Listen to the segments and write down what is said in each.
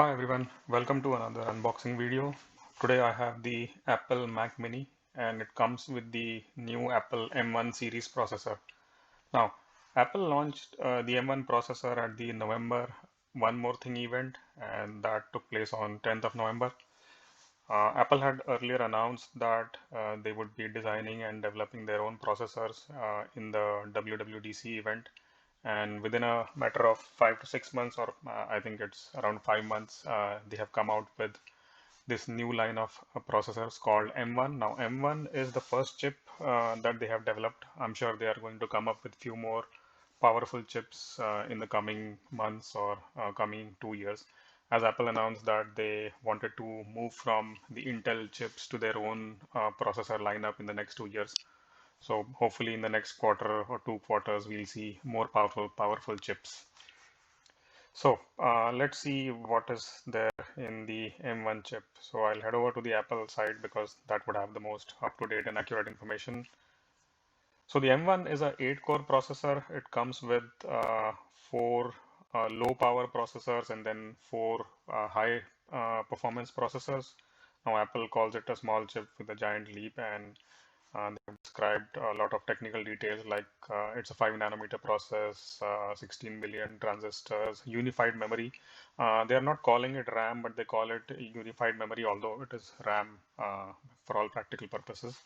Hi everyone, welcome to another unboxing video. Today I have the Apple Mac Mini and it comes with the new Apple M1 series processor. Now, Apple launched the M1 processor at the November One More Thing event and that took place on 10th of November. Apple had earlier announced that they would be designing and developing their own processors in the WWDC event. And within a matter of 5 to 6 months, or I think it's around 5 months, they have come out with this new line of processors called M1. Now, M1 is the first chip that they have developed. I'm sure they are going to come up with few more powerful chips in the coming months or coming 2 years. As Apple announced that they wanted to move from the Intel chips to their own processor lineup in the next 2 years. So hopefully in the next quarter or 2 quarters, we'll see more powerful chips. So let's see what is there in the M1 chip. So I'll head over to the Apple side because that would have the most up-to-date and accurate information. So the M1 is a 8-core processor. It comes with four low power processors and then four high performance processors. Now Apple calls it a small chip with a giant leap, and they've described a lot of technical details like it's a 5 nanometer process, 16 billion transistors, unified memory. They are not calling it RAM, but they call it unified memory, although it is RAM for all practical purposes.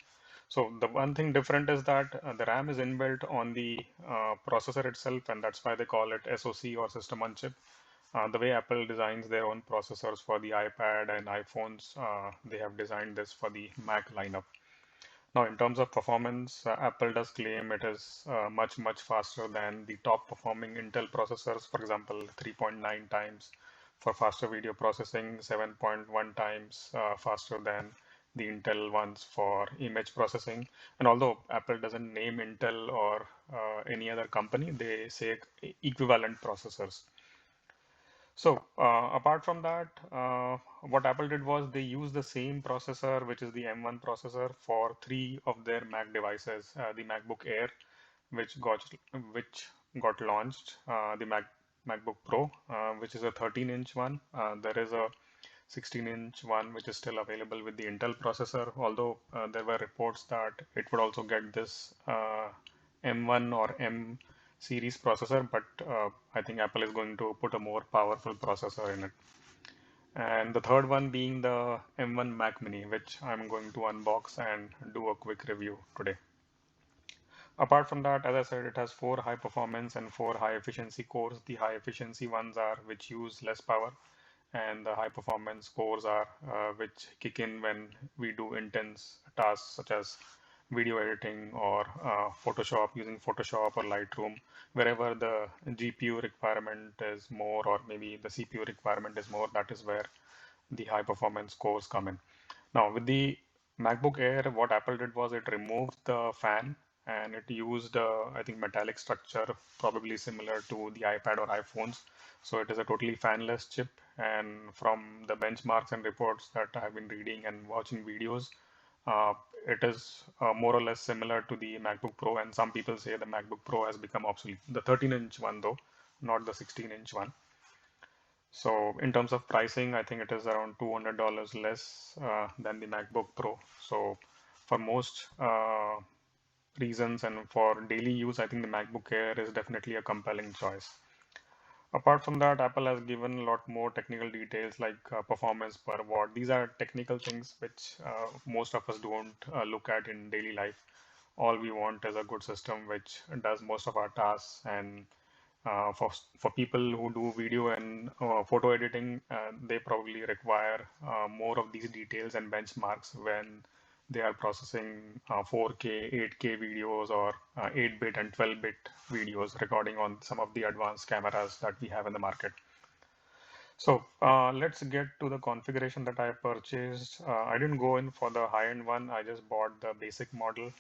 So the one thing different is that the RAM is inbuilt on the processor itself, and that's why they call it SoC or system on chip. The way Apple designs their own processors for the iPad and iPhones, they have designed this for the Mac lineup. Now, in terms of performance, Apple does claim it is much faster than the top performing Intel processors. For example, 3.9 times for faster video processing, 7.1 times faster than the Intel ones for image processing. And although Apple doesn't name Intel or any other company, they say equivalent processors. So apart from that, what Apple did was they used the same processor, which is the M1 processor, for three of their Mac devices. The MacBook Air, which got launched, the MacBook Pro, which is a 13-inch one. There is a 16-inch one, which is still available with the Intel processor, although there were reports that it would also get this M1 or M series processor, but I think Apple is going to put a more powerful processor in it. And the third one being the M1 Mac Mini, which I'm going to unbox and do a quick review today. Apart from that, as I said, it has four high performance and four high efficiency cores. The high efficiency ones are which use less power, and the high performance cores are which kick in when we do intense tasks such as video editing or Photoshop, using Photoshop or Lightroom, wherever the GPU requirement is more or maybe the CPU requirement is more, that is where the high performance cores come in. Now with the MacBook Air, what Apple did was it removed the fan and it used I think metallic structure, probably similar to the iPad or iPhones. So it is a totally fanless chip, and from the benchmarks and reports that I have been reading and watching videos, it is more or less similar to the MacBook Pro, and some people say the MacBook Pro has become obsolete. The 13-inch one though, not the 16-inch one. So in terms of pricing, I think it is around $200 less than the MacBook Pro. So for most reasons and for daily use, I think the MacBook Air is definitely a compelling choice. Apart from that, Apple has given a lot more technical details like performance per watt. These are technical things which most of us don't look at in daily life. All we want is a good system which does most of our tasks. And for people who do video and photo editing, they probably require more of these details and benchmarks when they are processing 4K, 8K videos or 8-bit and 12-bit videos, recording on some of the advanced cameras that we have in the market. So let's get to the configuration that I purchased. I didn't go in for the high-end one. I just bought the basic model,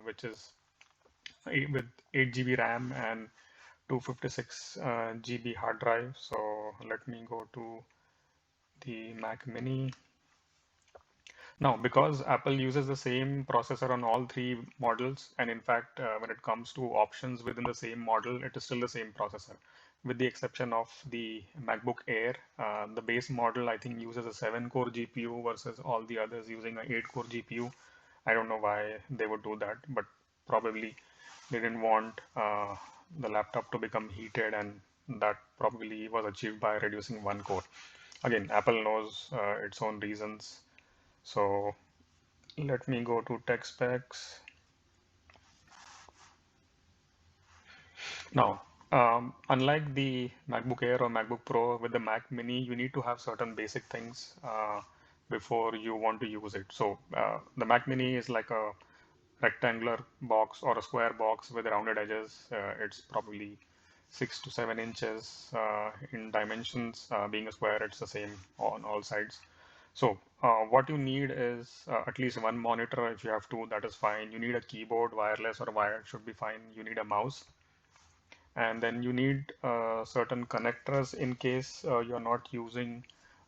which is with 8 GB RAM and 256 GB hard drive. So let me go to the Mac Mini. Now, because Apple uses the same processor on all three models, and in fact, when it comes to options within the same model, it is still the same processor, with the exception of the MacBook Air. The base model, I think, uses a 7-core GPU versus all the others using an 8-core GPU. I don't know why they would do that, but probably they didn't want the laptop to become heated, and that probably was achieved by reducing one core. Again, Apple knows its own reasons. So let me go to tech specs. Now, unlike the MacBook Air or MacBook Pro with the Mac Mini, you need to have certain basic things before you want to use it. So the Mac Mini is like a rectangular box or a square box with rounded edges. It's probably 6 to 7 inches in dimensions. Being a square, it's the same on all sides. So what you need is at least one monitor. If you have two, that is fine. You need a keyboard, wireless or wired should be fine. You need a mouse, and then you need certain connectors in case you're not using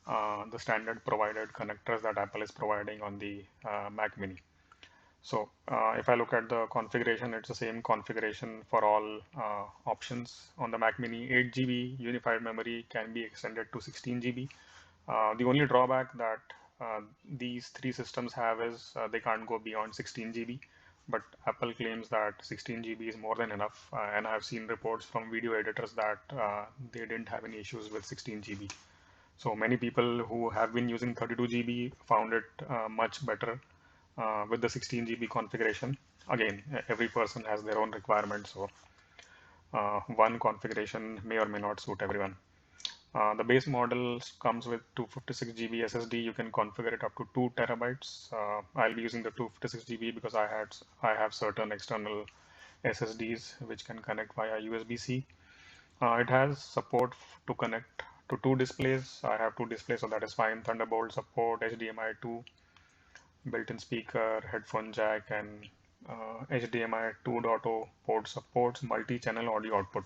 the standard provided connectors that Apple is providing on the Mac Mini. So if I look at the configuration, it's the same configuration for all options. On the Mac Mini, 8 GB unified memory can be extended to 16 GB. The only drawback that these three systems have is they can't go beyond 16 GB, but Apple claims that 16 GB is more than enough, and I've seen reports from video editors that they didn't have any issues with 16 GB. So many people who have been using 32 GB found it much better with the 16 GB configuration. Again, every person has their own requirements, so one configuration may or may not suit everyone. The base model comes with 256 GB SSD. You can configure it up to 2 terabytes. I'll be using the 256 GB because I have certain external SSDs which can connect via USB-C. It has support to connect to two displays. I have two displays, so that is fine. Thunderbolt support, HDMI 2, built-in speaker, headphone jack, and HDMI 2.0 port supports multi-channel audio output.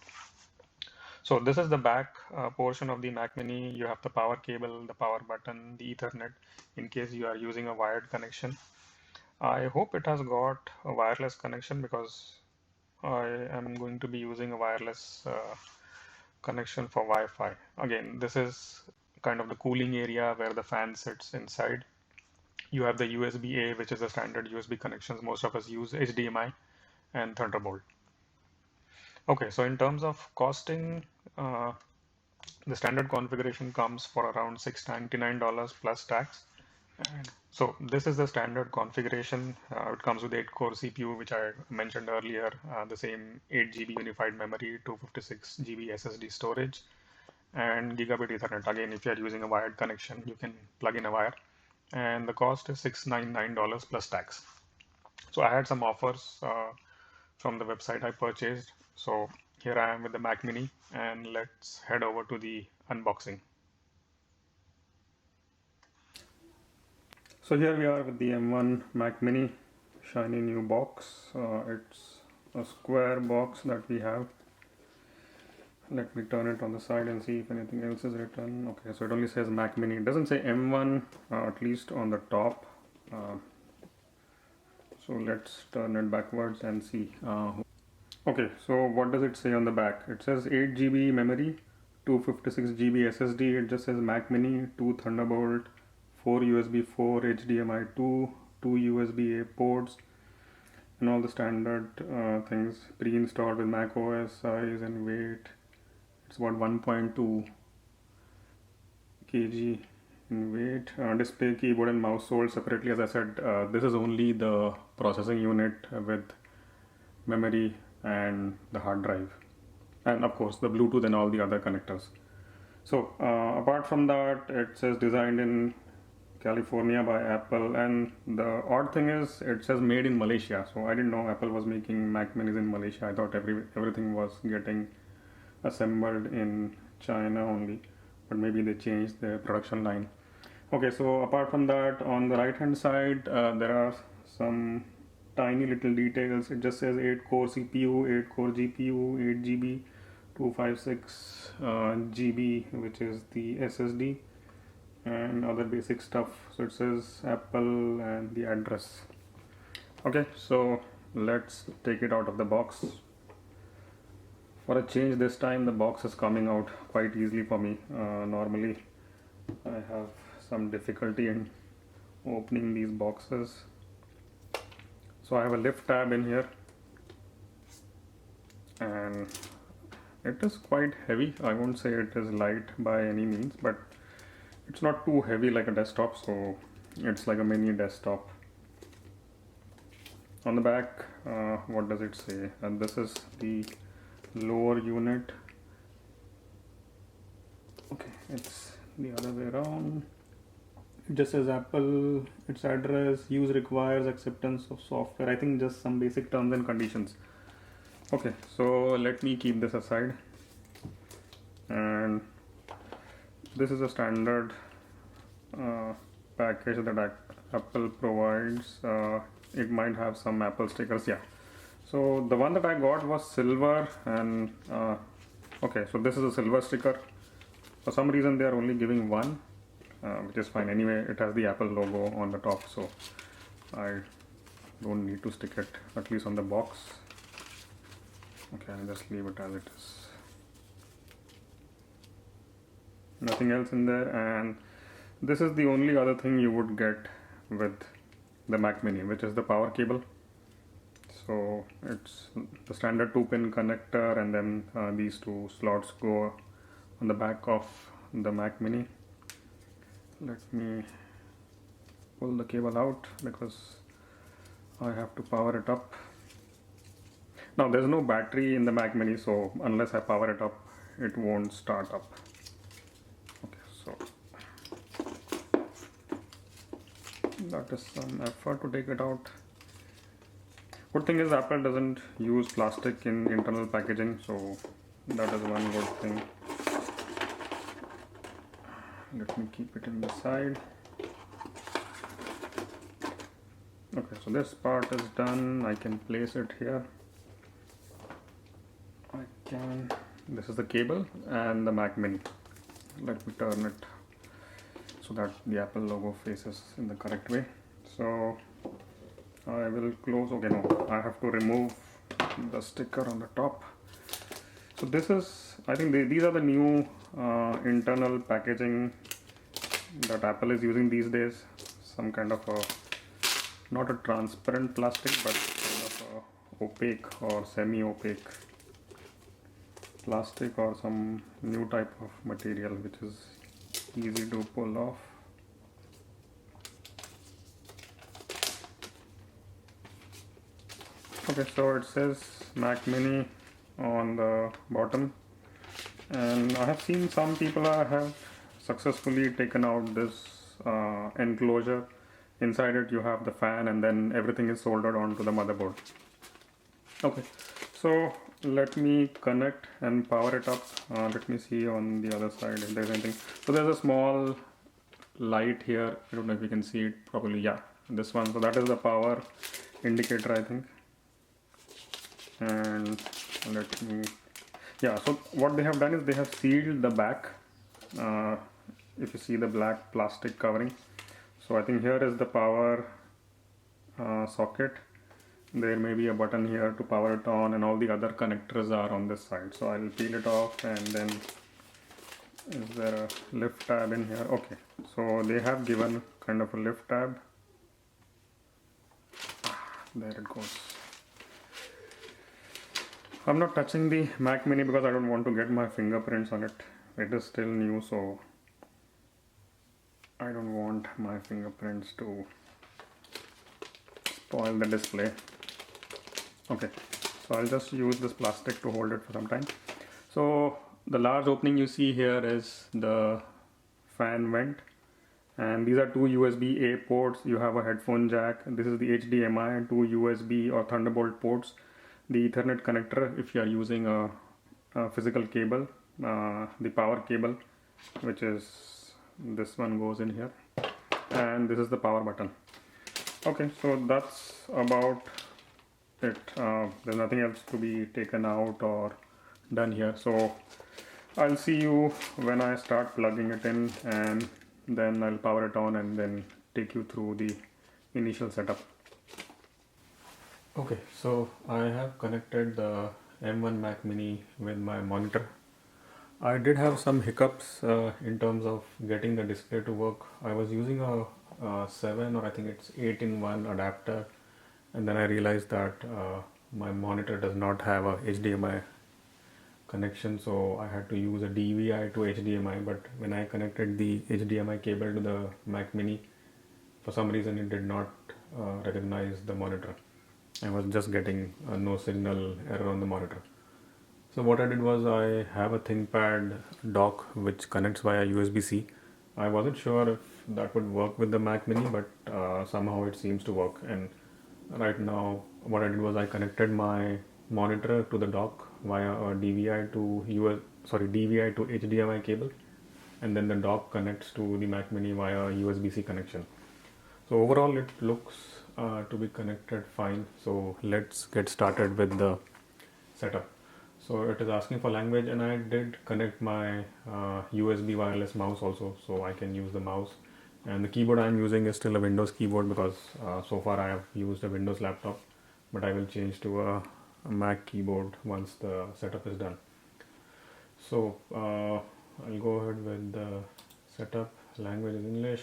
So this is the back portion of the Mac Mini. You have the power cable, the power button, the Ethernet in case you are using a wired connection. I hope it has got a wireless connection because I am going to be using a wireless connection for Wi-Fi. Again, this is kind of the cooling area where the fan sits inside. You have the USB-A, which is the standard USB connections. Most of us use HDMI and Thunderbolt. Okay, so in terms of costing, the standard configuration comes for around $699 plus tax. And so this is the standard configuration. It comes with 8-core CPU, which I mentioned earlier, the same 8 GB unified memory, 256 GB SSD storage, and gigabit Ethernet. Again, if you are using a wired connection, you can plug in a wire. And the cost is $699 plus tax. So I had some offers from the website I purchased. So here I am with the Mac Mini, and let's head over to the unboxing. So here we are with the M1 Mac Mini, shiny new box. It's a square box that we have. Let me turn it on the side and see if anything else is written. Okay, so it only says Mac Mini. It doesn't say M1, at least on the top. So let's turn it backwards and see. Okay, so what does it say on the back? It says 8 GB memory, 256 GB SSD. It just says Mac Mini, 2 Thunderbolt, 4 USB 4, HDMI 2, 2 USB-A ports, and all the standard things pre-installed with Mac OS. Size and weight. It's about 1.2 kg in weight. Display, keyboard, and mouse sold separately. As I said, this is only the processing unit with memory and the hard drive, and of course the Bluetooth and all the other connectors. So apart from that, it says designed in California by Apple, and the odd thing is it says made in Malaysia. So I didn't know Apple was making Mac Minis in Malaysia. I thought everything was getting assembled in China only, but maybe they changed their production line. Okay, so apart from that, on the right hand side there are some tiny little details. It just says 8-core CPU, 8-core GPU, 8 GB, 256 GB, which is the SSD, and other basic stuff. So it says Apple and the address. Okay, so let's take it out of the box. For a change, this time the box is coming out quite easily for me. Normally I have some difficulty in opening these boxes. So I have a lift tab in here, and it is quite heavy. I won't say it is light by any means, but it's not too heavy like a desktop, so it's like a mini desktop. On the back, what does it say? And this is the lower unit. Okay, it's the other way around. It just says Apple, its address, use requires acceptance of software. I think just some basic terms and conditions. Okay, so let me keep this aside. And this is a standard package that Apple provides. It might have some Apple stickers, yeah. So the one that I got was silver, and okay, so this is a silver sticker. For some reason they are only giving one, which is fine. Anyway, it has the Apple logo on the top, so I don't need to stick it, at least on the box. Okay, I'll just leave it as it is. Nothing else in there, and this is the only other thing you would get with the Mac Mini, which is the power cable. So it's the standard 2-pin connector, and then these two slots go on the back of the Mac Mini. Let me pull the cable out because I have to power it up. Now there's no battery in the Mac Mini, so unless I power it up, it won't start up. Okay, so that is some effort to take it out. Good thing is Apple doesn't use plastic in internal packaging, so that is one good thing. Let me keep it in the side. Okay, so this part is done. I can place it here. This is the cable and the Mac Mini. Let me turn it so that the Apple logo faces in the correct way. So I will close. Okay, no, I have to remove the sticker on the top. So this is, I think these are the new internal packaging that Apple is using these days. Some kind of a, not a transparent plastic, but kind of a opaque or semi-opaque plastic, or some new type of material which is easy to pull off. Okay, so it says Mac Mini on the bottom, and I have seen some people have successfully taken out this enclosure. Inside it you have the fan, and then everything is soldered onto the motherboard. Okay, so let me connect and power it up. Let me see on the other side if there's anything. So there's a small light here. I don't know if you can see it properly. Yeah, this one. So that is the power indicator, I think. And let me, yeah, so what they have done is they have sealed the back. If you see the black plastic covering, so I think here is the power socket. There may be a button here to power it on, and all the other connectors are on this side. So I'll peel it off, and then is there a lift tab in here? Okay, so they have given kind of a lift tab. There it goes. I'm not touching the Mac Mini because I don't want to get my fingerprints on it. It is still new, so I don't want my fingerprints to spoil the display. Okay, so I'll just use this plastic to hold it for some time. So the large opening you see here is the fan vent, and these are two USB-A ports. You have a headphone jack, and this is the HDMI, and two USB or Thunderbolt ports. The Ethernet connector if you are using a physical cable, the power cable, which is this one, goes in here, and this is the power button. Okay, so that's about it. There's nothing else to be taken out or done here. So I'll see you when I start plugging it in and then I'll power it on and then take you through the initial setup. Okay, so I have connected the M1 Mac Mini with my monitor. I did have some hiccups in terms of getting the display to work. I was using a 7 or I think it's 8 in 1 adapter, and then I realized that my monitor does not have a HDMI connection, so I had to use a DVI to HDMI. But when I connected the HDMI cable to the Mac Mini, for some reason it did not recognize the monitor. I was just getting a no signal error on the monitor. So what I did was I have a ThinkPad dock which connects via USB-C. I wasn't sure if that would work with the Mac Mini, but somehow it seems to work. And right now, what I did was I connected my monitor to the dock via a DVI to HDMI cable, and then the dock connects to the Mac Mini via USB-C connection. So overall, it looks to be connected fine. So let's get started with the setup. So it is asking for language, and I did connect my USB wireless mouse also, so I can use the mouse. And the keyboard I'm using is still a Windows keyboard because so far I have used a Windows laptop, but I will change to a Mac keyboard once the setup is done. So I'll go ahead with the setup. Language is English.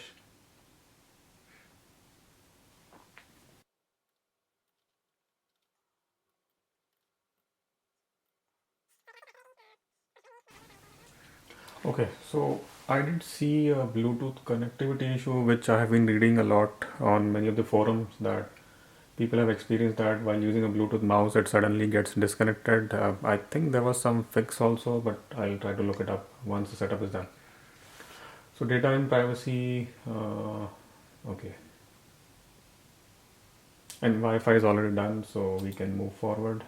Okay, so I did see a Bluetooth connectivity issue, which I have been reading a lot on many of the forums that people have experienced that while using a Bluetooth mouse, it suddenly gets disconnected. I think there was some fix also, but I'll try to look it up once the setup is done. So data and privacy, okay, and Wi-Fi is already done, so we can move forward.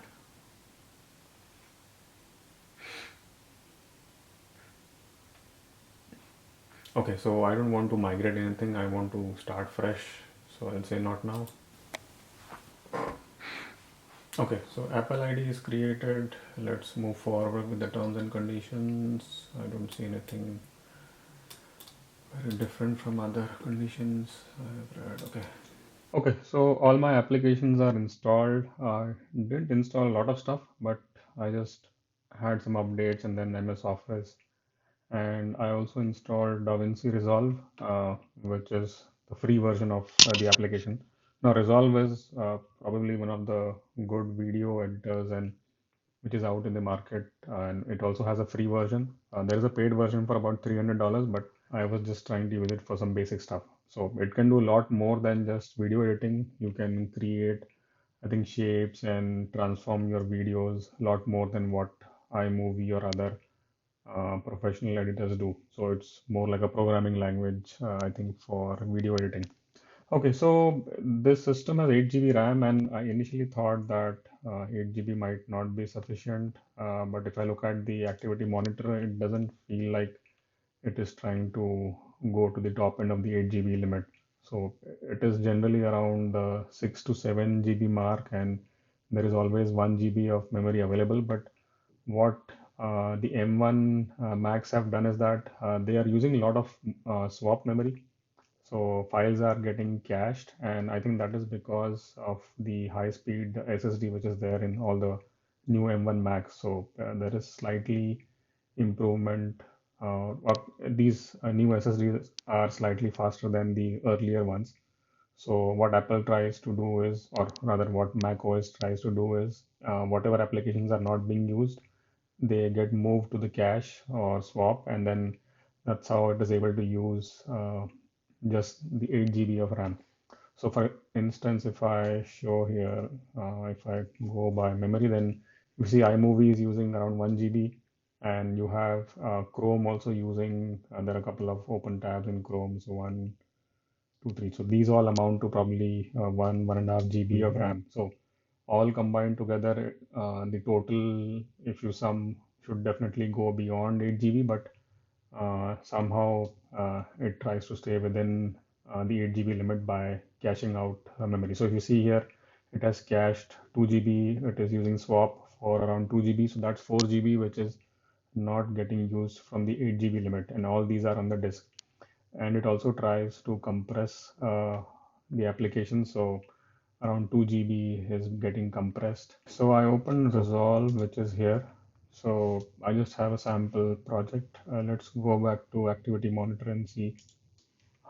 Okay, so I don't want to migrate anything. I want to start fresh. So I'll say not now. Okay, so Apple ID is created. Let's move forward with the terms and conditions. I don't see anything very different from other conditions I have read. Okay. Okay, so all my applications are installed. I didn't install a lot of stuff, but I just had some updates and then MS Office. And I also installed DaVinci Resolve, which is the free version of the application. Now, Resolve is probably one of the good video editors and which is out in the market, and it also has a free version. There is a paid version for about $300, but I was just trying to use it for some basic stuff. So it can do a lot more than just video editing. You can create, I think, shapes and transform your videos a lot more than what iMovie or other professional editors do. So it's more like a programming language, I think, for video editing. Okay, so this system has 8 GB RAM, and I initially thought that 8 GB might not be sufficient. But if I look at the activity monitor, it doesn't feel like it is trying to go to the top end of the 8 GB limit. So it is generally around the 6 to 7 GB mark, and there is always 1 GB of memory available. But what the M1 Macs have done is that they are using a lot of swap memory, so files are getting cached, and I think that is because of the high speed SSD which is there in all the new M1 Macs. So there is slightly improvement. These new SSDs are slightly faster than the earlier ones. So what Apple tries to do is, or rather what Mac OS tries to do is, whatever applications are not being used, they get moved to the cache or swap, and then that's how it is able to use just the 8 GB of RAM. So for instance, if I show here, if I go by memory, then you see iMovie is using around 1 GB, and you have Chrome also using, there are a couple of open tabs in Chrome, so 1, 2, 3. So these all amount to probably 1.5 GB of RAM. So all combined together, the total, if you sum, should definitely go beyond 8 GB, but somehow it tries to stay within the 8 GB limit by caching out memory. So if you see here, it has cached 2 GB, it is using swap for around 2 GB, so that's 4 GB, which is not getting used from the 8 GB limit, and all these are on the disk. and it also tries to compress the application. So around 2 GB is getting compressed. So I open Resolve, which is here. So I just have a sample project. Let's go back to Activity Monitor and see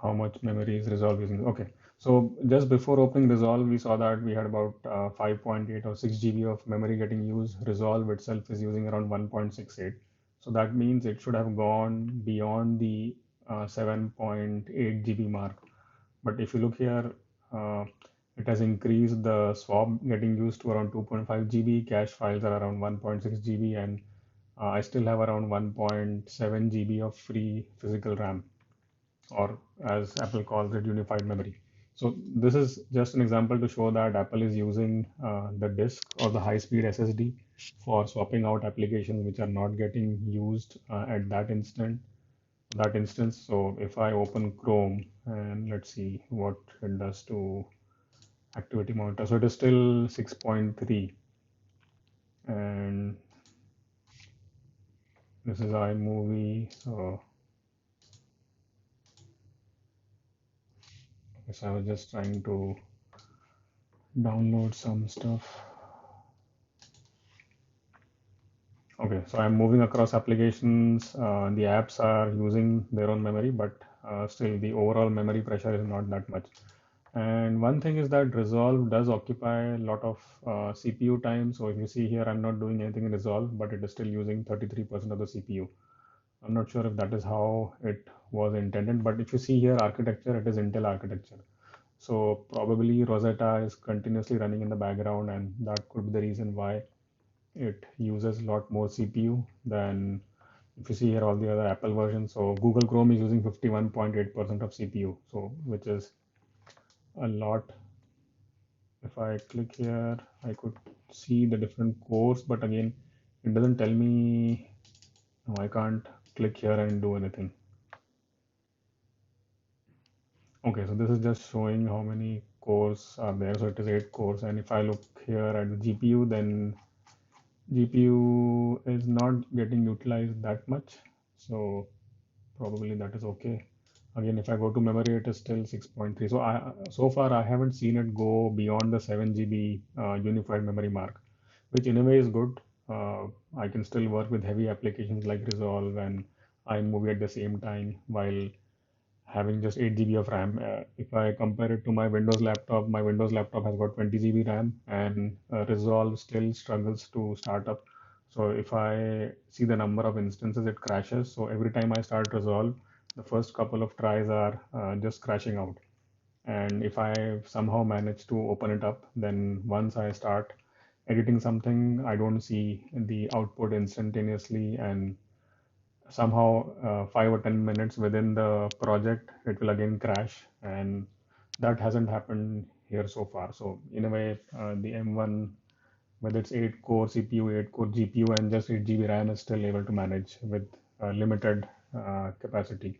how much memory is Resolve using. Okay, so just before opening Resolve, we saw that we had about 5.8 or 6 GB of memory getting used. Resolve itself is using around 1.68. So that means it should have gone beyond the 7.8 GB mark. But if you look here, uh, it has increased the swap getting used to around 2.5 GB. Cache files are around 1.6 GB, and I still have around 1.7 GB of free physical RAM, or as Apple calls it, unified memory. So this is just an example to show that Apple is using the disk or the high-speed SSD for swapping out applications which are not getting used at that instance. So if I open Chrome and let's see what it does to Activity Monitor. So it is still 6.3, and this is iMovie. So I guess I was just trying to download some stuff. Okay, so I'm moving across applications. The apps are using their own memory, but still the overall memory pressure is not that much. And one thing is that Resolve does occupy a lot of CPU time. So if you see here, I'm not doing anything in Resolve, but it is still using 33% of the CPU. I'm not sure if that is how it was intended, but if you see here architecture, it is Intel architecture. So probably Rosetta is continuously running in the background, and that could be the reason why it uses a lot more CPU than if you see here all the other Apple versions. So Google Chrome is using 51.8% of CPU, so which is a lot. If I click here, I could see the different cores, but again, it doesn't tell me. No, I can't click here and do anything. Okay, so this is just showing how many cores are there. So it is 8 cores, and if I look here at the GPU, then GPU is not getting utilized that much. So probably that is okay. Again, if I go to memory, it is still 6.3. So far I haven't seen it go beyond the 7 GB unified memory mark, which in a way is good. I can still work with heavy applications like Resolve and iMovie at the same time while having just 8 GB of RAM. If I compare it to my Windows laptop has got 20 GB RAM, and Resolve still struggles to start up. So if I see the number of instances, it crashes. So every time I start Resolve, the first couple of tries are just crashing out. And if I somehow manage to open it up, then once I start editing something, I don't see the output instantaneously, and somehow 5 or 10 minutes within the project it will again crash, and that hasn't happened here so far. So in a way, the M1, with its 8 core CPU, 8 core GPU, and just 8 GB RAM, is still able to manage with limited capacity.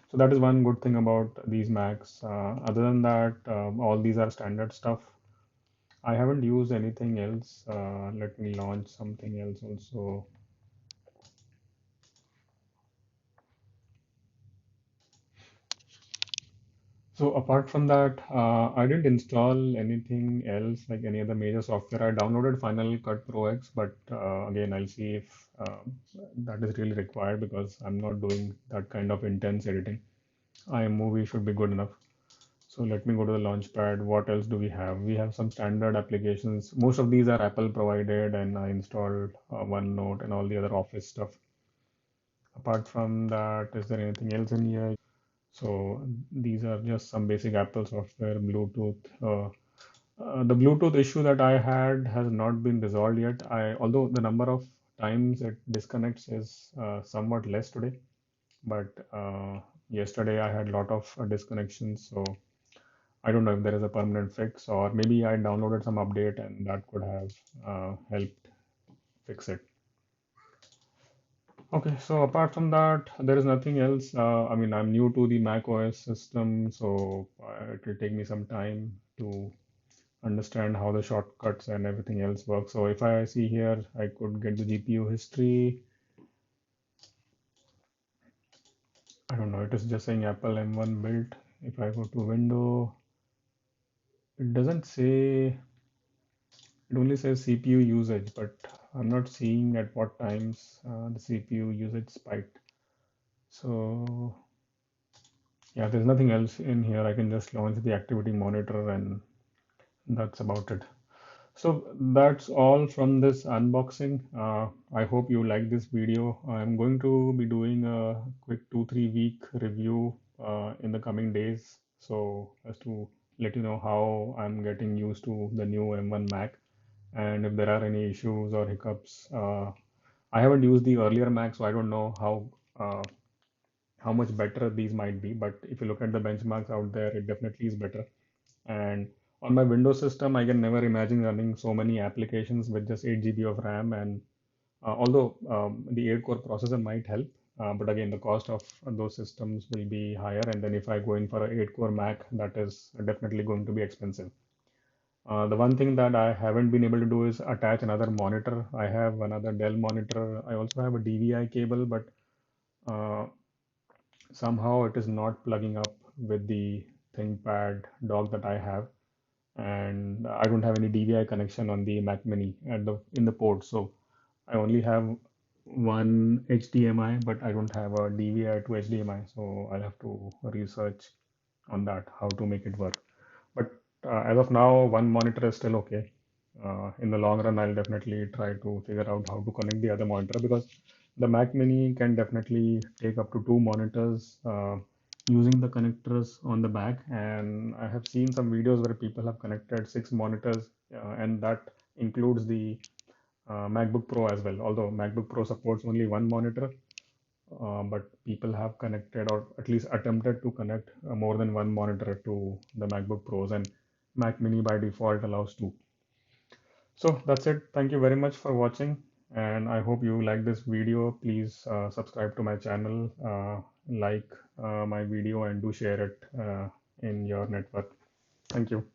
So that is one good thing about these Macs. Other than that, all these are standard stuff. I haven't used anything else. Let me launch something else also. So apart from that, I didn't install anything else like any other major software. I downloaded Final Cut Pro X, but again, I'll see if that is really required because I'm not doing that kind of intense editing. iMovie should be good enough. So let me go to the Launchpad. What else do we have? We have some standard applications. Most of these are Apple provided, and I installed OneNote and all the other Office stuff. Apart from that, is there anything else in here? So these are just some basic Apple software, Bluetooth. The Bluetooth issue that I had has not been resolved yet. Although the number of times it disconnects is somewhat less today, but yesterday I had a lot of disconnections. So I don't know if there is a permanent fix, or maybe I downloaded some update and that could have helped fix it. Okay, so apart from that, there is nothing else. I mean, I'm new to the Mac OS system, so it will take me some time to understand how the shortcuts and everything else works. So if I see here, I could get the GPU history. I don't know, it is just saying Apple M1 built. If I go to window, it doesn't say, it only says CPU usage, but I'm not seeing at what times the CPU usage spiked. So yeah, there's nothing else in here. I can just launch the activity monitor and that's about it. So that's all from this unboxing. I hope you like this video. I'm going to be doing a quick 2-3 week review in the coming days. So as to let you know how I'm getting used to the new M1 Mac and if there are any issues or hiccups. I haven't used the earlier Mac, so I don't know how much better these might be. But if you look at the benchmarks out there, it definitely is better. And on my Windows system, I can never imagine running so many applications with just 8 GB of RAM. And although the 8-core processor might help, but again, the cost of those systems will be higher. And then if I go in for an 8-core Mac, that is definitely going to be expensive. The one thing that I haven't been able to do is attach another monitor. I have another Dell monitor. I also have a DVI cable, but uh, somehow it is not plugging up with the ThinkPad dock that I have, and I don't have any DVI connection on the Mac Mini at the in the port. So I only have one HDMI, but I don't have a DVI to HDMI. So I'll have to research on that how to make it work. But as of now, one monitor is still okay. In the long run, I'll definitely try to figure out how to connect the other monitor because the Mac Mini can definitely take up to two monitors using the connectors on the back. And I have seen some videos where people have connected 6 monitors, and that includes the MacBook Pro as well. Although MacBook Pro supports only one monitor, but people have connected or at least attempted to connect more than one monitor to the MacBook Pros, and Mac Mini by default allows two. So that's it. Thank you very much for watching, and I hope you like this video. Please subscribe to my channel, like my video, and do share it in your network. Thank you.